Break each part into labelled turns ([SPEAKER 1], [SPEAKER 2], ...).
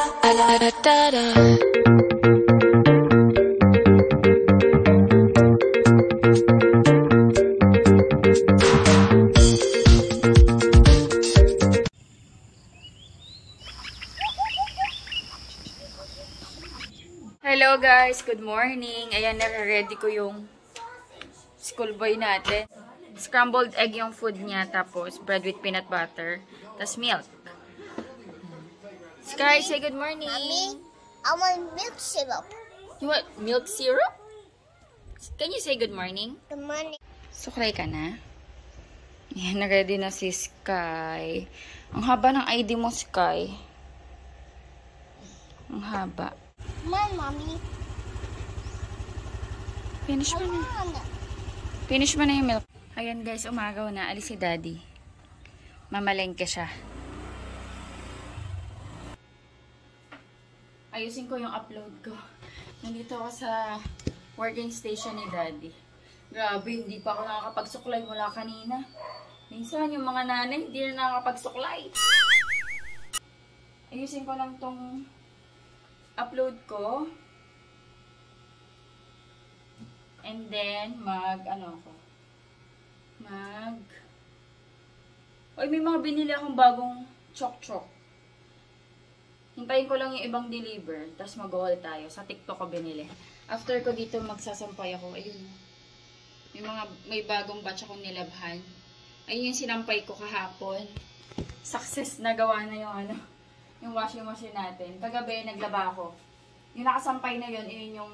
[SPEAKER 1] Hello guys, good morning. Ayan, nare-ready ko yung school boy natin. Scrambled egg yung food niya, tapos bread with peanut butter, tapos milk. Sky, say good morning.
[SPEAKER 2] Mommy, I want milk syrup.
[SPEAKER 1] You want milk syrup? Can you say good morning?
[SPEAKER 2] Good morning.
[SPEAKER 1] Suklay ka na? Ayan, na-ready na si Sky. Ang haba ng ID mo, Sky. Ang haba.
[SPEAKER 2] Come on, Mommy.
[SPEAKER 1] Finish mo na. Finish mo na yung milk. Ayan guys, umagaw na. Alis si Daddy. Mamalengke siya. Ayusin ko yung upload ko. Nandito ako sa working station ni Daddy. Grabe, hindi pa ako nakakapagsuklay mula kanina. Minsan, yung mga nanay, hindi na nakakapagsuklay. Ayusin ko lang tong upload ko. And then, Oy, may mga binili akong bagong chok-chok. Hintayin ko lang yung ibang deliver, tapos mag-haul tayo. Sa TikTok ko binili. After ko dito magsasampay ako, ayun. May bagong batch akong nilabhan. Ayun yung sinampay ko kahapon. Success na gawa na yung washing machine natin. Kagabi, naglaba ako. Yung nakasampay na yun, yun yung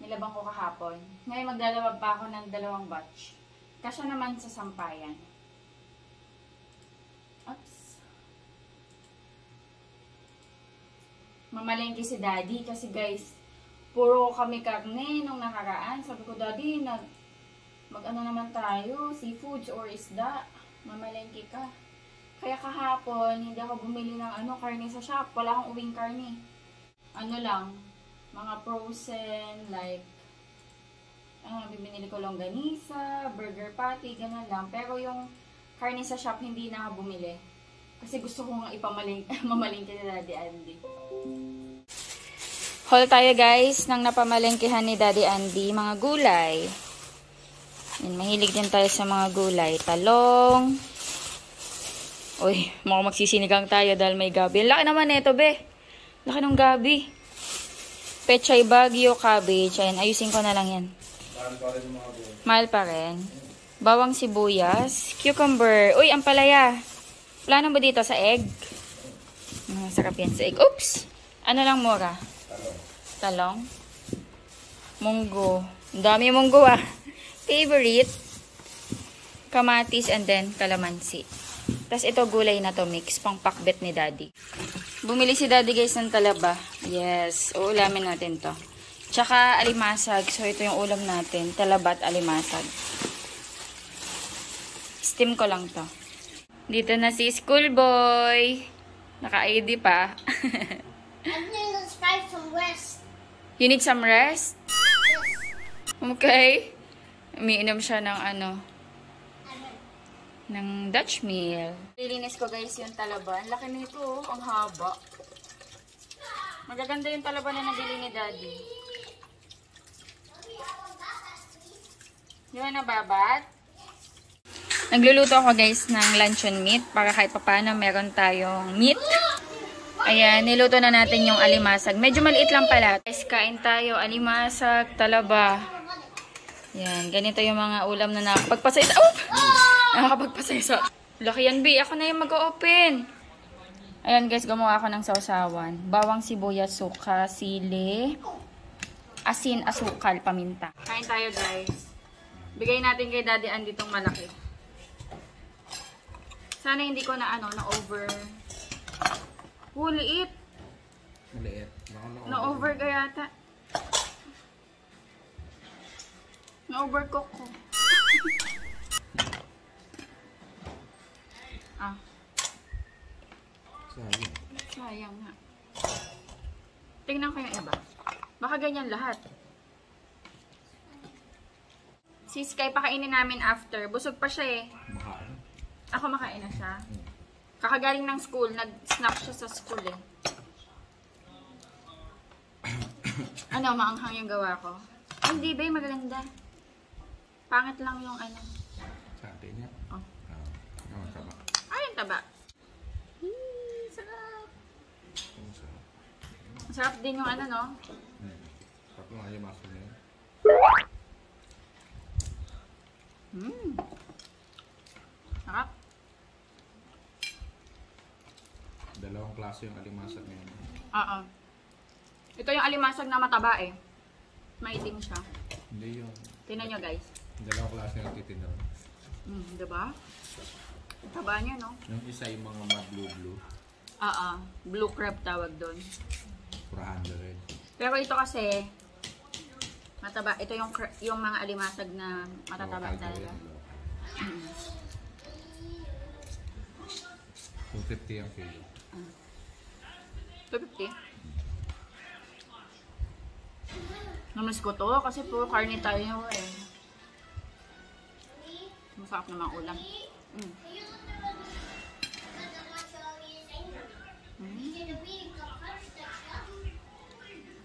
[SPEAKER 1] nilabang ko kahapon. Ngayon, magdalawag pa ako ng 2 batch. Kasya naman sa sampayan. Oops. Mamalengke si Daddy kasi guys, puro kami karne nung nakaraan. Sabi ko, Daddy, mag-ano naman tayo, seafoods or isda. Mamalengke ka. Kaya kahapon, hindi ako bumili ng karne sa shop. Wala akong uwing karne. Mga frozen, like, bibinili ko longganisa, burger patty, ganun lang. Pero yung karne sa shop, hindi na ako bumili. Kasi gusto ko nga mamalengke ni Daddy Andy. Haul tayo guys, ng napamalengkehan ni Daddy Andy, mga gulay. Yan, mahilig din tayo sa mga gulay. Talong. Uy, mukhang magsisinigang tayo dahil may gabi. Laki naman neto, be. Laki ng gabi. Pechay Baguio cabbage. Ayan, ayusin ko na lang yan. Mahal pa rin. Bawang sibuyas. Cucumber. Uy, ampalaya. Plano ba dito sa egg? Sarap yan sa egg. Oops! Ano lang mura? Talong. Munggo. Ang dami munggo ah. Favorite. Kamatis and then kalamansi. Tapos ito gulay na to mix. Pang pakbet ni Daddy. Bumili si Daddy guys ng talaba. Yes. Uulamin natin to. Tsaka alimasag. So ito yung ulam natin. Talaba at alimasag. Steam ko lang to. Dito na si school boy. Naka-ID pa.
[SPEAKER 2] I need to try some rest.
[SPEAKER 1] You need some rest?
[SPEAKER 2] Yes.
[SPEAKER 1] Okay. Umiinom siya ng ng Dutch meal. Lilinis ko guys yung talaba. Ang laki nito, ang haba. Magaganda yung talaba na nabili ni Daddy. Di ba nababat? Nagluluto ako guys ng luncheon meat para kahit papaano meron tayong meat. Ayan, niluto na natin yung alimasag. Medyo maliit lang pala. Guys, kain tayo. Alimasag, talaba. Ayan, ganito yung mga ulam na nakapagpasaya. Oh! Nakakapagpasaya sa... Laki yan, B. Ako na yung mag-open. Ayan guys, gumawa ako ng sausawan. Bawang sibuyas, suka, sili, asin, asukal, paminta. Kain tayo guys. Bigay natin kay Daddy Andy itong malaki. Sana hindi ko na na-over. Liit.
[SPEAKER 3] Maliit.
[SPEAKER 1] Na-over ka yata. Na-overcook ko. Sayang nga. Tingnan ko yung iba. Baka ganyan lahat. Si Sky, pakainin namin after. Busog pa siya eh. Ako makain na siya. Kakagaling ng school. Nag-snack siya sa school eh. Ano, maanghang yung gawa ko? Hindi ba, maganda. Pangit lang yung ano.
[SPEAKER 3] Sabi niya.
[SPEAKER 1] Oh.
[SPEAKER 3] Ang taba.
[SPEAKER 1] Ay, yung taba. Sarap.
[SPEAKER 3] Ang sarap.
[SPEAKER 1] Masarap din yung ano, no?
[SPEAKER 3] Sarap ng alimaso na yun.
[SPEAKER 1] Sarap.
[SPEAKER 3] Dalawang klase yung alimasag na yun.
[SPEAKER 1] Oo. Ito yung alimasag na mataba eh. Maitim siya.
[SPEAKER 3] Hindi yun.
[SPEAKER 1] Tingnan nyo guys.
[SPEAKER 3] Dalawang klase yung titinda.
[SPEAKER 1] Diba? Taba niya, no?
[SPEAKER 3] Yung isa yung mga blue.
[SPEAKER 1] Oo. Blue crab tawag doon.
[SPEAKER 3] 400.
[SPEAKER 1] Pero ito kasi, mataba. Ito yung mga alimasag na matataba talaga.
[SPEAKER 3] 250 ang kilo.
[SPEAKER 1] 250. Namiss ko to kasi puro karne tayo eh. Masarap naman ulam.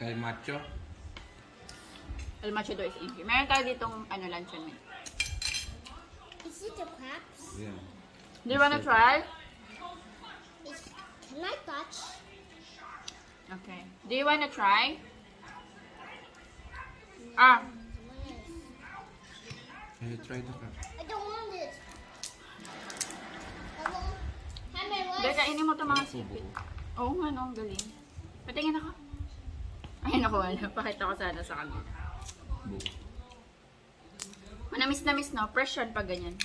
[SPEAKER 3] El macho.
[SPEAKER 1] El macho do is inky. Meron tayo ditong ano, luncheon meat.
[SPEAKER 2] Is it the crabs?
[SPEAKER 3] Yeah.
[SPEAKER 1] Do you wanna try?
[SPEAKER 2] Can I touch?
[SPEAKER 1] Okay. Do you wanna try? Ah,
[SPEAKER 3] You try the crab.
[SPEAKER 2] I don't want it. I won't. Have my
[SPEAKER 1] dahil
[SPEAKER 2] wife.
[SPEAKER 1] kainin mo ito mga sipit. Oo nga, no? Galing. Patingin ako. Ay, naku, wala. Pakita ko sana sa kanila.
[SPEAKER 3] Buo.
[SPEAKER 1] Manamis na miss, no? Fresh yan pag ganyan.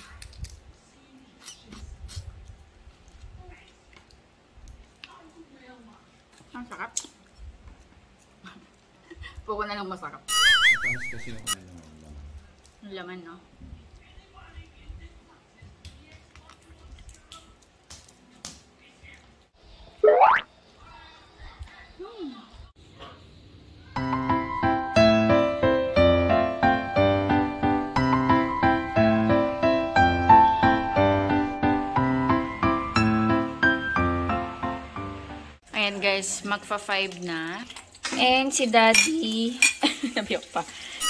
[SPEAKER 1] Ang sarap. Puro na lang masarap.
[SPEAKER 3] Matamis kasi yung ano yung laman.
[SPEAKER 1] Yung laman, no? Ayan guys, magfa-5 na. And si Daddy, nabiyok pa.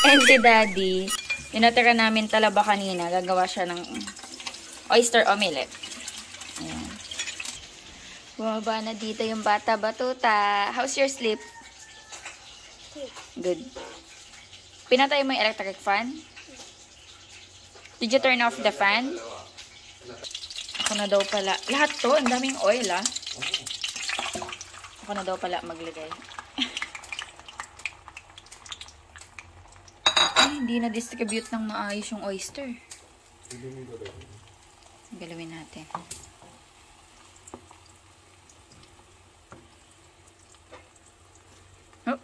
[SPEAKER 1] And si Daddy, yung natira namin talaba kanina, gagawa siya ng oyster omelette. Ayan. Bumaba na dito yung bata batuta. How's your sleep? Good. Pinatay mo yung electric fan? Did you turn off the fan? Ako na daw pala. Lahat to, ang daming oil ah. Ako na daw pala maglagay. Ay, hindi na-distribute ng maayos yung oyster. Galawin natin. Oh.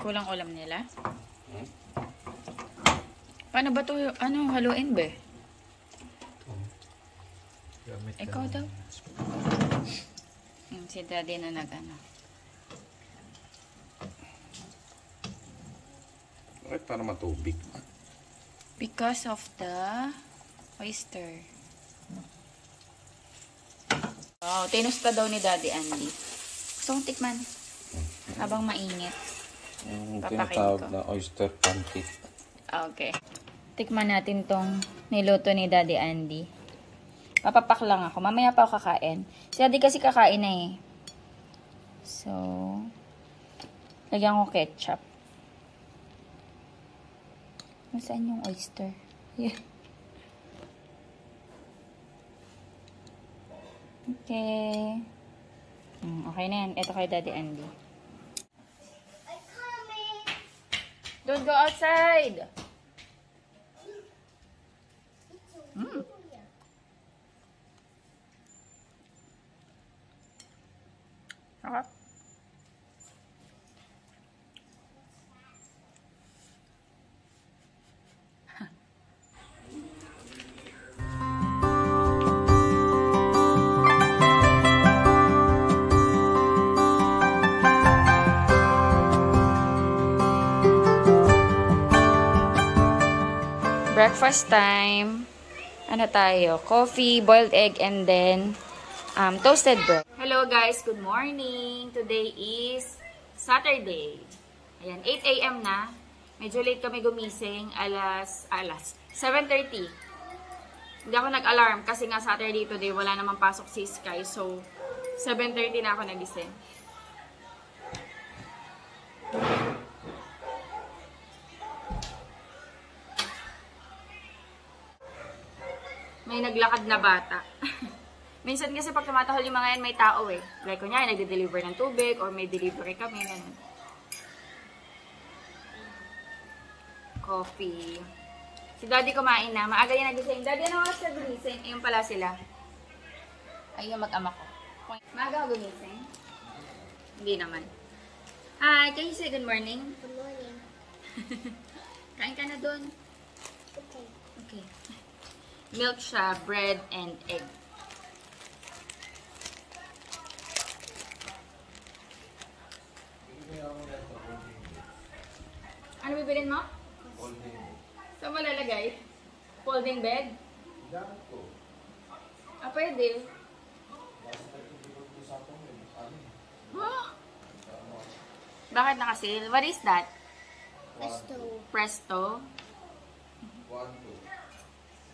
[SPEAKER 1] Kulang ulam nila. Paano ba ito, ano, haluin ba? Ikaw daw. Yung si Daddy na nag-ano.
[SPEAKER 3] Bakit para matubig?
[SPEAKER 1] Because of the oyster. Wow, tinusta daw ni Daddy Andy. Gusto kong tikman. Habang mainit.
[SPEAKER 3] Yung
[SPEAKER 1] Papakin
[SPEAKER 3] tinatawag
[SPEAKER 1] ko.
[SPEAKER 3] na oyster pancake.
[SPEAKER 1] Okay. Tikman natin tong niluto ni Daddy Andy. Papapak lang ako. Mamaya pa ako kakain. Si Daddy kasi kakain na eh. So, lagyan ko ketchup. Nasaan yung oyster? Yeah. Okay. Okay na yan. Ito kay Daddy Andy.
[SPEAKER 2] I'm coming.
[SPEAKER 1] Don't go outside! Okay. Breakfast time. Ano tayo? Coffee, boiled egg, and then toasted bread. Hello guys, good morning. Today is Saturday. Ayan, 8 a.m. na. Medyo late kami gumising. Alas 7:30. Hindi ako nag-alarm kasi nga Saturday today wala namang pasok si Sky. So, 7:30 na ako nagising. May naglakad na bata. Minsan kasi pag tumatahol yung mga yan, may tao eh. Like, kunyari, nagde-deliver ng tubig or may delivery kami. Ganun. Coffee. Si Daddy kumain na. Maaga yan nagising. Daddy, ano oras ka gumising? Ayun pala sila. Ayun yung mag-ama ko. Maaga ka gumising? Hindi naman. Hi, can you say good morning?
[SPEAKER 2] Good morning.
[SPEAKER 1] Kain ka na dun.
[SPEAKER 2] Okay.
[SPEAKER 1] Okay. Milk siya, bread, and egg. Ano bibilin mo? Saan mo lalagay? Folding bed? Ah, pwede. Huh? Bakit nakasil? What is that?
[SPEAKER 2] Presto.
[SPEAKER 1] Presto?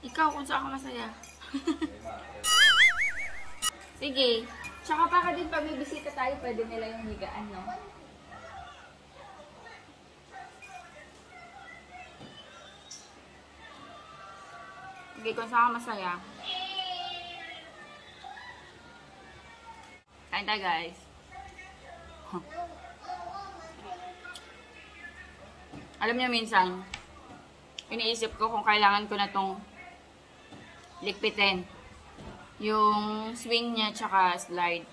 [SPEAKER 1] Ikaw, kung saan ka masaya. Sige. Tsaka baka din pag may bisita tayo, pwede nila yung higaan, no? Sige, kung saan ka masaya. Kain tayo, guys. Alam niyo minsan, iniisip ko kung kailangan ko na tong likpitin. Yung swing niya tsaka slide.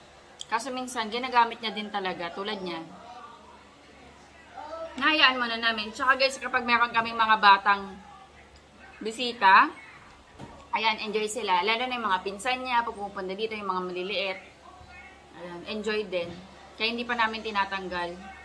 [SPEAKER 1] Kaso minsan, ginagamit niya din talaga. Tulad niyan. Nahayaan mo na namin. Tsaka guys, kapag meron kaming mga batang bisita, ayan, enjoy sila. Lalo na yung mga pinsan niya, pag pupunta dito, yung mga maliliit. Ayan, enjoy din. Kaya hindi pa namin tinatanggal.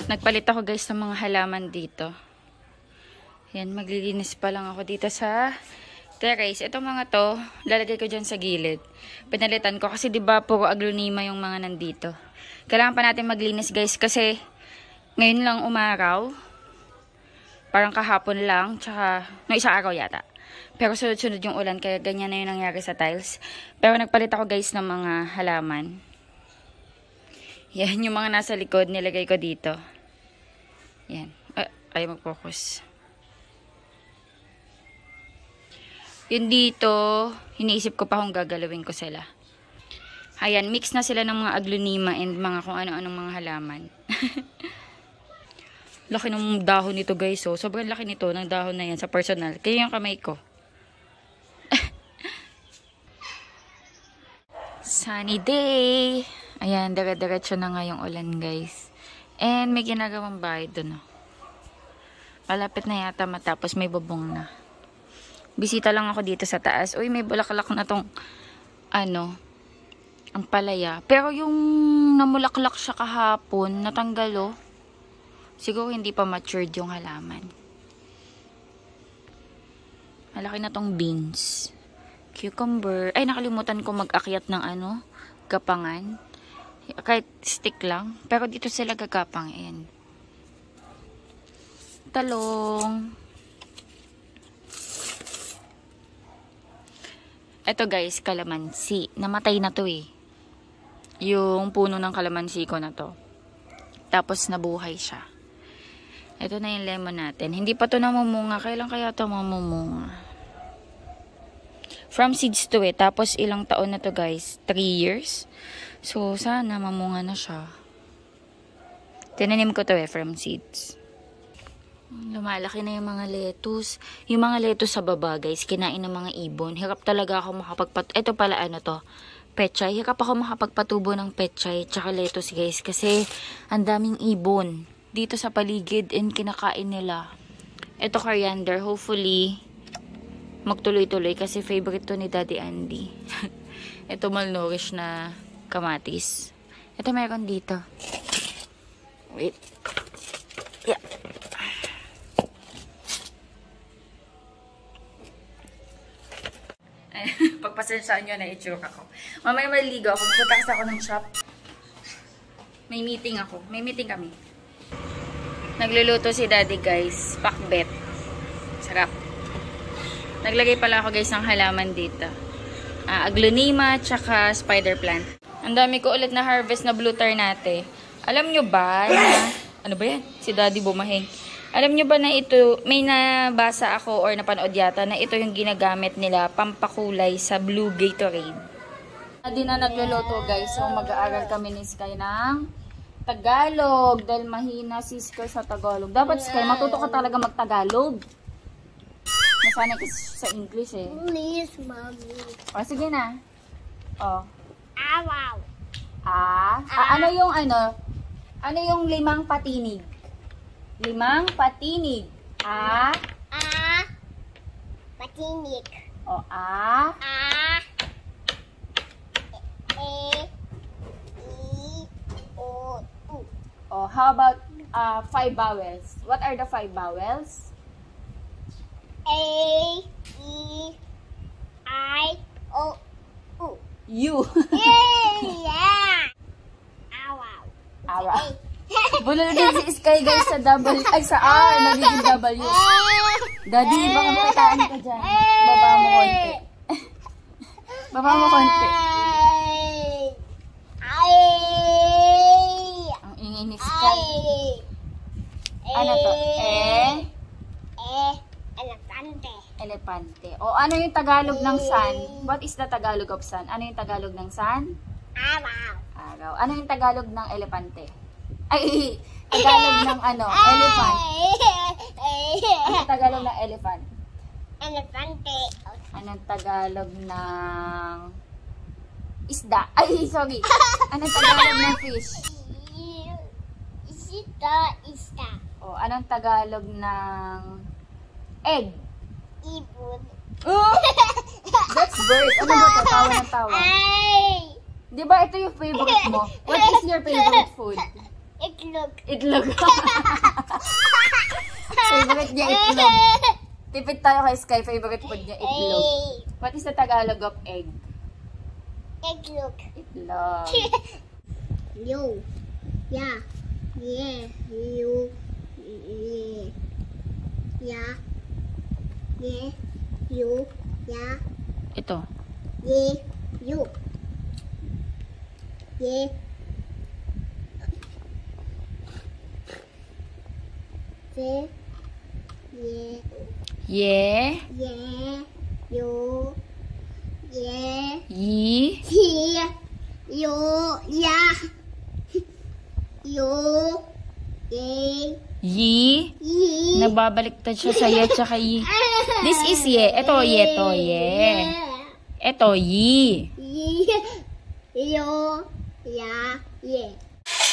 [SPEAKER 1] Nagpalit ako guys ng mga halaman dito. Yan, maglilinis pa lang ako dito sa terrace. Itong mga to, lalagay ko dyan sa gilid. Pinalitan ko kasi diba puro aglonema yung mga nandito. Kailangan pa natin maglinis guys kasi ngayon lang umaraw. Parang kahapon lang, tsaka no, isang araw yata. Pero sunod-sunod yung ulan kaya ganyan na yung nangyari sa tiles. Pero nagpalit ako guys ng mga halaman. Yan, yung mga nasa likod nilagay ko dito. Yan. Ayaw mag-focus. Yun dito, iniisip ko pa kung gagalawin ko sila. Ayan, mix na sila ng mga aglonema and mga kung ano-anong mga halaman. Laki ng dahon nito guys. Oh. Sobrang laki nito ng dahon na yan sa personal. Kaya yung kamay ko. Sunny day! Ayan, dire-diretso na nga yung ulan guys. And may ginagawang bahay dun. Oh. Malapit na yata matapos, may bubong na. Bisita lang ako dito sa taas. Uy, may bulaklak na tong ano, ang palaya. Pero yung namulaklak siya kahapon, natanggal oh. Siguro hindi pa matured yung halaman. Malaki na tong beans. Cucumber. Ay, nakalimutan ko mag-akyat ng ano, gapangan. Kahit stick lang. Pero dito sila gagapang. Ayan. Talong. Ito guys, kalamansi. Namatay na to eh. Yung puno ng kalamansi ko na to. Tapos nabuhay siya. Ito na yung lemon natin. Hindi pa to namumunga. Kailan kaya to mamumunga? From seeds to eh. Tapos ilang taon na to guys? 3 years. So, sana mamunga na siya. Tinanim ko to eh, from seeds. Lumalaki na yung mga lettuce. Yung mga lettuce sa baba, guys, kinain ng mga ibon. Hirap talaga ako ito pala ano to, pechay. Hirap ako makapagpatubo ng pechay tsaka lettuce, guys. Kasi, ang daming ibon dito sa paligid and kinakain nila. Ito coriander, hopefully, magtuloy-tuloy kasi favorite to ni Daddy Andy. Ito malnourished na kamatis. Ito meron dito. Wait. Yeah. Pagpasensyahan nyo na i-choke ako. Mamaya maliligo ako. Pupunta ako ng shop. May meeting ako. May meeting kami. Nagluluto si Daddy guys. Pakbet. Sarap. Naglagay pala ako guys ng halaman dito. Aglonema tsaka spider plant. Ang dami ko ulit na harvest na blue tar natin. Alam nyo ba na... Ano ba yan? Si Daddy bumahing. Alam nyo ba na ito, may nabasa ako or napanood yata na ito yung ginagamit nila pampakulay sa blue Gatorade. Hindi na nagluluto guys. So mag-aaral kami ni Sky ng Tagalog. Dahil mahina si Sky sa Tagalog. Dapat Sky, matuto ka talaga mag-Tagalog. Nasanay ka sa English eh.
[SPEAKER 2] Please, mommy.
[SPEAKER 1] O sige na. O.
[SPEAKER 2] Wow.
[SPEAKER 1] Ano yung ano? Ano yung limang patinig? Limang patinig.
[SPEAKER 2] Patinik.
[SPEAKER 1] O
[SPEAKER 2] O, U.
[SPEAKER 1] O how about 5 vowels? What are the 5 vowels?
[SPEAKER 2] A, E, I, O, U.
[SPEAKER 1] U.
[SPEAKER 2] Yeah! Wow.
[SPEAKER 1] Awa. Bulol din si Sky guys sa double, ay sa R, nagiging W. Daddy, baka makataan ka dyan. Baba mo konti. Baba mo konti. Ang ingay ni Sky. Ano to?
[SPEAKER 2] Elefante.
[SPEAKER 1] Elepante. O ano yung Tagalog ng sun? What is the Tagalog of sun? Ano yung Tagalog ng sun?
[SPEAKER 2] Araw.
[SPEAKER 1] Araw. Ano yung Tagalog ng elepante? Ay, Tagalog ng ano? Elephant. Ano yung Tagalog ng elephant?
[SPEAKER 2] Elefante.
[SPEAKER 1] Anong Tagalog ng isda? Ay, sorry. Anong Tagalog ng fish?
[SPEAKER 2] Ista.
[SPEAKER 1] O, anong Tagalog ng egg?
[SPEAKER 2] Ibon.
[SPEAKER 1] Oh! That's bird. Ano ba ito? Tawa ng tawa.
[SPEAKER 2] Ay!
[SPEAKER 1] Di ba ito yung favorite mo? What is your favorite food?
[SPEAKER 2] Itlog.
[SPEAKER 1] Itlog. Favorite niya itlog. Tipid tayo kay Sky. Favorite food niya itlog. What is the Tagalog of egg?
[SPEAKER 2] Itlog.
[SPEAKER 1] Itlog.
[SPEAKER 2] Yo. Yeah. Yeah. You. Yeah. Yeah. Yeah. You. Yeah.
[SPEAKER 1] Ito.
[SPEAKER 2] Yeah. You. Yeah. Yeah. Yeah.
[SPEAKER 1] Ye.
[SPEAKER 2] Yeah. You. Yeah.
[SPEAKER 1] Yi.
[SPEAKER 2] Yeah. You. Yeah. You. Yeah.
[SPEAKER 1] Yi.
[SPEAKER 2] Yeah.
[SPEAKER 1] Nagbabaliktad siya sa ye tsaka yi. This is ye. Ito ye to ye. Ito yi.
[SPEAKER 2] Yo. Yeah. Yeah.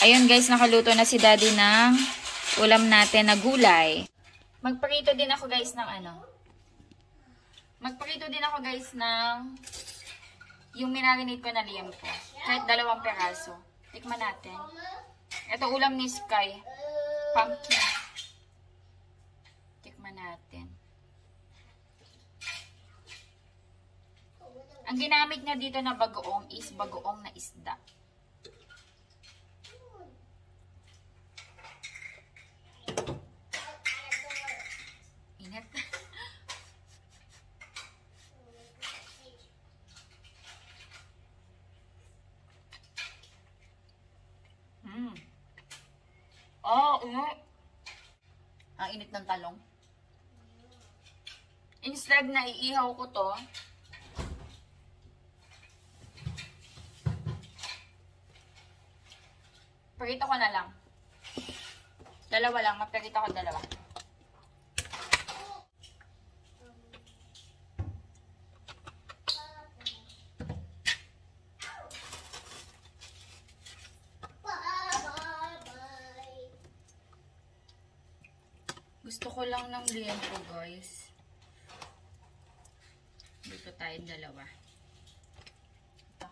[SPEAKER 1] Ayun guys, nakaluto na si Daddy ng ulam natin na gulay. Magprito din ako guys ng ano. Magprito din ako guys ng yung minarinate ko na liempo. Kahit 2 peraso. Tikman natin. Ito ulam ni Sky. Pumpkin. Tikman natin. Ang ginamit niya dito na bagoong is bagoong na isda. Init. Init. Ang init ng talong. Instead na iihaw ko to, prito ko na lang. 2 lang, maprito ko 2. Gusto ko lang ng liempo, guys. tayong dalawa. Ito.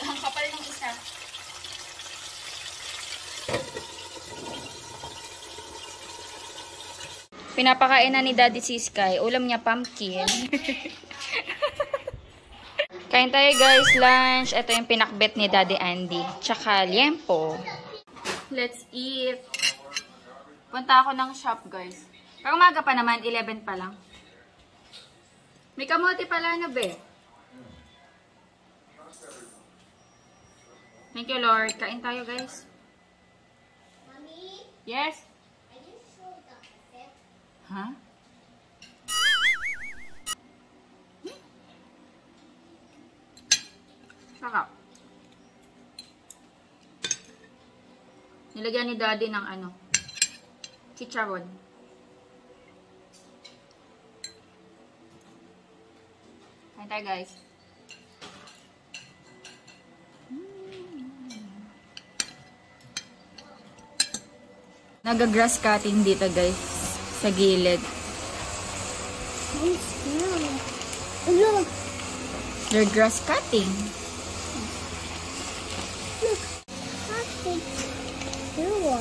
[SPEAKER 1] Ang kapal ng isa. Pinapakain na ni Daddy si Sky. Ulam niya pumpkin. Kain tayo guys, lunch. Ito yung pinakbet ni Daddy Andy. Tsaka liempo. Let's eat. Punta ako ng shop guys. Pag umaga pa naman, 11 pa lang. May kamote pala na be. Thank you Lord. Kain tayo guys.
[SPEAKER 2] Mommy,
[SPEAKER 1] Yes?
[SPEAKER 2] I didn't show the effect.
[SPEAKER 1] Huh? Sarap. Nilagyan ni Daddy ng ano, chicharon. Kain tayo guys. Naga-grass cutting dito guys, sa gilid.
[SPEAKER 2] Nice smell. Look,
[SPEAKER 1] They're grass cutting.
[SPEAKER 2] plastic. Ew.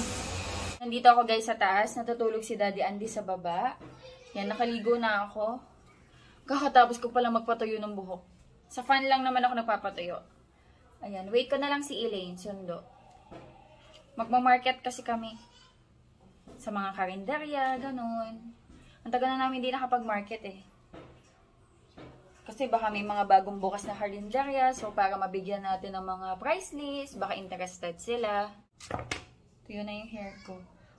[SPEAKER 1] Nandito ako guys sa taas. Natutulog si Daddy Andy sa baba. Yan, nakaligo na ako. Kakatapos ko palang magpatuyo ng buhok. Sa fan lang naman ako nagpapatuyo. Ayan, wait ko na lang si Elaine, sundo. Magmamarket kasi kami. Sa mga karinderya, ganun. Ang tagal na namin hindi nakapag-market eh. Kasi baka may mga bagong bukas na karinderya. So, para mabigyan natin ng mga price list, baka interested sila. Ito yun na yung hair ko.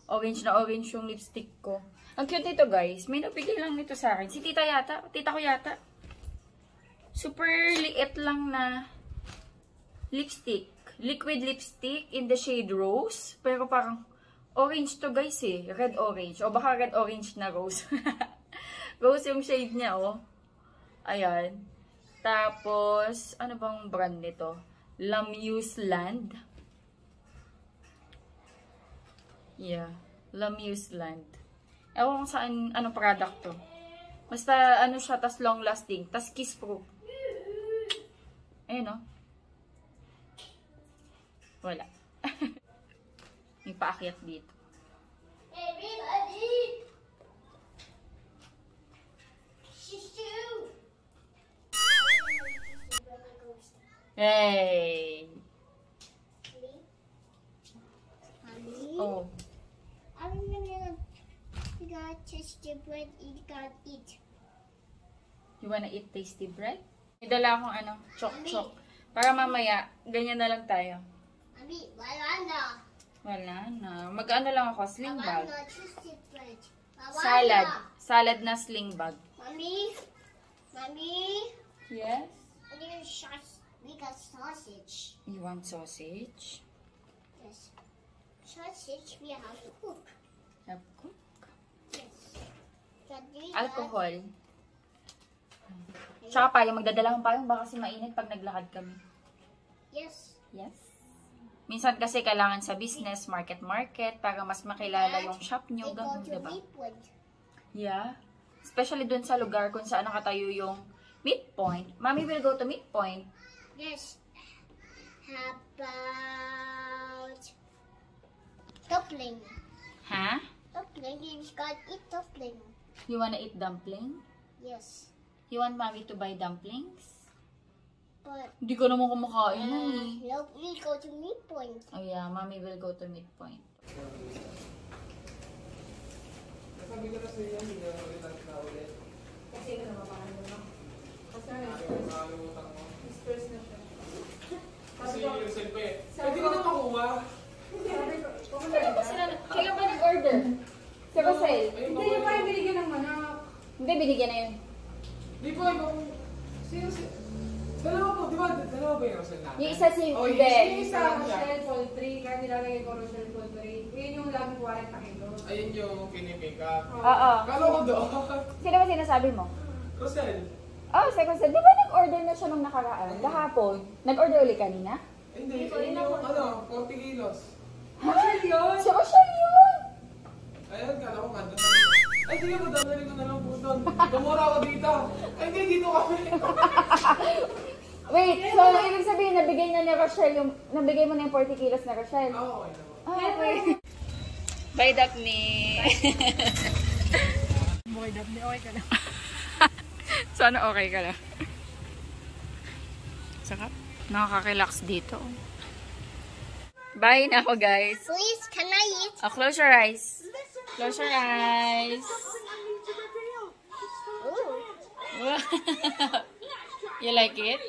[SPEAKER 1] Orange na orange yung lipstick ko. Ang cute nito guys. May nabigay lang nito sa akin. Si tita yata. Tita ko yata. Super liit lang na lipstick. Liquid lipstick in the shade rose. Pero parang orange to guys eh. Red orange. O baka red orange na rose. Rose yung shade niya oh. Ayan. Tapos, ano bang brand nito? Lamuse Land. Yeah. Lamuse Land. Ewan kung saan, anong product to. Basta, ano siya, tas long lasting. Tas kiss proof. Ayun, no? Wala. May paakyat dito.
[SPEAKER 2] Everybody. Shoo.
[SPEAKER 1] Hey!
[SPEAKER 2] Mommy.
[SPEAKER 1] Oh.
[SPEAKER 2] I'm gonna. You gotta touch the bread. You gotta eat.
[SPEAKER 1] You wanna eat tasty bread? May dala akong ano, chok-chok. Para mamaya, ganyan na lang tayo.
[SPEAKER 2] Mommy, wala na.
[SPEAKER 1] Wala na. Mag-ano lang ako, sling bag.
[SPEAKER 2] Wala na, touch the bread. Wala
[SPEAKER 1] Salad.
[SPEAKER 2] na.
[SPEAKER 1] Salad na sling bag.
[SPEAKER 2] Mommy. Mommy.
[SPEAKER 1] Yes?
[SPEAKER 2] I need a sauce. We got sausage.
[SPEAKER 1] You want sausage?
[SPEAKER 2] Yes. Sausage we have to cook.
[SPEAKER 1] Have cook?
[SPEAKER 2] Yes. Can do that.
[SPEAKER 1] Alcohol. Tsaka payong, magdadala akong payong baka kasi mainit pag naglakad kami.
[SPEAKER 2] Yes.
[SPEAKER 1] Yes? Minsan kasi kailangan sa business, market, para mas makilala yung shop nyo.
[SPEAKER 2] We go
[SPEAKER 1] Ganun,
[SPEAKER 2] to
[SPEAKER 1] diba?
[SPEAKER 2] Leapwood.
[SPEAKER 1] Yeah. Especially dun sa lugar kung saan nakatayo yung Midpoint. Mommy will go to Midpoint.
[SPEAKER 2] Yes. How about dumpling?
[SPEAKER 1] Ha?
[SPEAKER 2] Dumpling. You got eat dumpling.
[SPEAKER 1] You wanna eat dumpling?
[SPEAKER 2] Yes.
[SPEAKER 1] You want mommy to buy dumplings?
[SPEAKER 2] But
[SPEAKER 1] Hindi ko naman kumakain nun eh.
[SPEAKER 2] no, we go to Midpoint.
[SPEAKER 1] Oh yeah, mommy will go to Midpoint.
[SPEAKER 4] Kasi ano naman mo. Kasi stress na siya.
[SPEAKER 5] Kasi yung selfie. Pwede ko na makuha.
[SPEAKER 1] Kailan ba sila? Kailan ba nag-order? Si Rosel?
[SPEAKER 4] Hindi niyo pa yung binigyan ng manok.
[SPEAKER 1] Hindi, binigyan na yun.
[SPEAKER 5] Di po, ibang... Sino si... Dalawa po, di ba? Dalawa ba yung Rosel natin?
[SPEAKER 1] Yung isa si...
[SPEAKER 5] Oh,
[SPEAKER 1] Hindi.
[SPEAKER 4] Yung isa, Rochelle Poultry. Kaya nilalagay ko Rochelle Poultry. Yun yung laging 40 kilos.
[SPEAKER 5] Ayun yung pinipika.
[SPEAKER 1] Oo.
[SPEAKER 5] Kala ko doon.
[SPEAKER 1] Sino ba sinasabi mo?
[SPEAKER 5] Rosel.
[SPEAKER 1] Oh, si Rosel. Di ba nag-order na siya nung nakaraan? Kahapon? Nag-order ulit kanina?
[SPEAKER 5] Hindi, yun yung ano, 40 kilos.
[SPEAKER 1] Ha? Si Rochelle yun!
[SPEAKER 5] Tumura ako dito. Ay, hindi, dito kami.
[SPEAKER 1] Wait, so ibig sabihin, nabigay niya ni Rochelle yung, nabigay mo na yung 40 kilos na Rochelle?
[SPEAKER 5] Oo, okay naman.
[SPEAKER 1] Ah, okay. Bye, Daphne.
[SPEAKER 4] Boy, Daphne, okay ka na.
[SPEAKER 1] Sana okay ka na. Sakap. Nakaka-relax dito. Bye na ako, guys.
[SPEAKER 2] Please, can I eat?
[SPEAKER 1] Oh, close your eyes. Close your eyes.
[SPEAKER 2] Ooh.
[SPEAKER 1] You like it?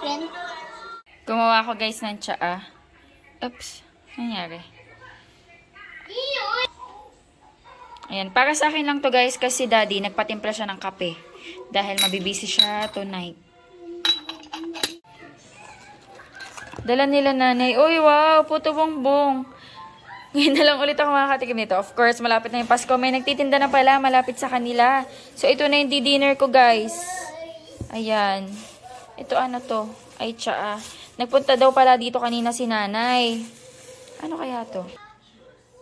[SPEAKER 2] Then,
[SPEAKER 1] Gumawa ako, guys, ng tsaa. Oops. Nangyari. Ayan. Para sa akin lang to, guys, kasi daddy, nagpatimpla siya ng kape. Dahil mabibisi siya tonight. Dala nila nanay. Uy, wow! Puto bongbong. Ngayon na lang ulit ako makakatikim nito. Of course, malapit na yung Pasko. May nagtitinda na pala, malapit sa kanila. So, ito na yung dinner ko, guys. Ayan. Ito ano to? Ay, tsaa. Nagpunta daw pala dito kanina si nanay. Ano kaya to?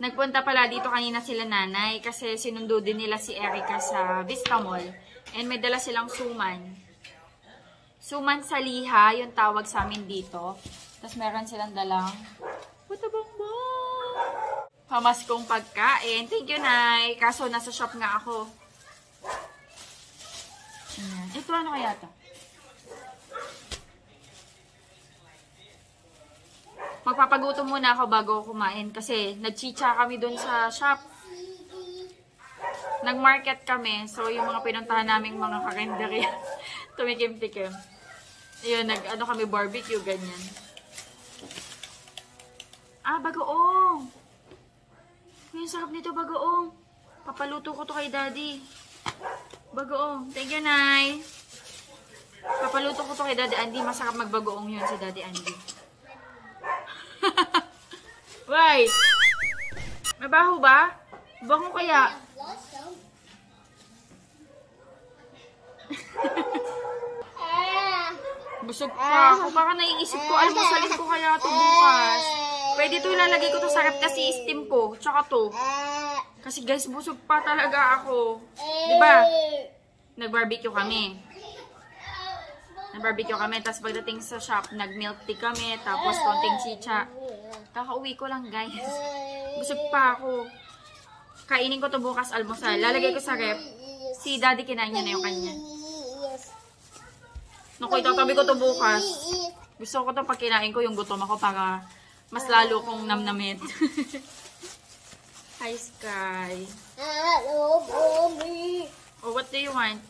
[SPEAKER 1] Nagpunta pala dito kanina sila nanay kasi sinundo din nila si Erica sa Vista Mall. And may dala silang suman. Suman sa liha, yung tawag sa amin dito. Tapos meron silang dalang puto bongbong. Pamaskong pagkain. Thank you, Nay. Kaso nasa shop nga ako. Ayan. Ito ano kaya to? Magpapagutom muna ako bago kumain kasi nagchicha kami dun sa shop. Nag-market kami. So, yung mga pinuntahan naming mga karinderya, tumikim-tikim. Ayun, nag-ano kami, barbecue, ganyan. Ah, bagoong! Yung sarap nito, bagoong. Papaluto ko to kay daddy. Bagoong. Thank you, Nay. Papaluto ko to kay daddy Andy. Masarap magbagoong yun si daddy Andy. Why? Mabaho ba? Bango kaya?
[SPEAKER 2] blossom.
[SPEAKER 1] Busog pa ako. Baka naiisip ko, almusalin ko kaya ito bukas. Pwede ito ilalagay ko to sa rep kasi steam ko. Tsaka to. Kasi guys, busog pa talaga ako. Diba? Nag-barbecue kami. Nag-barbecue kami. Tapos pagdating sa shop, nag-milk tea kami. Tapos konting chicha. Kakauwi ko lang guys. Busog pa ako. Kainin ko to bukas almusal. Lalagay ko sa rep. Si daddy kinain niya na yung kanya. Naku, itatabi ko to bukas. Gusto ko to pag kinain ko yung gutom ako para mas lalo kong namnamin. Hi, Sky. Oh, what do you want?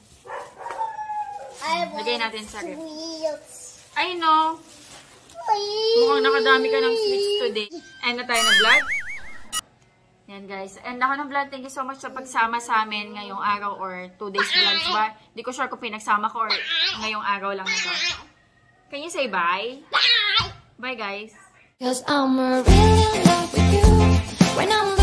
[SPEAKER 1] Lagay natin sa rep. I know. Mukhang nakadami ka ng sweets today. End na tayo ng vlog. Yan guys. And ako ng vlog, thank you so much sa pagsama sa amin ngayong araw or 2 days vlogs ba? Hindi ko sure kung pinagsama ko or ngayong araw lang na to. Can you say bye? Bye guys.
[SPEAKER 6] 'Cause I'm really in love with you when I'm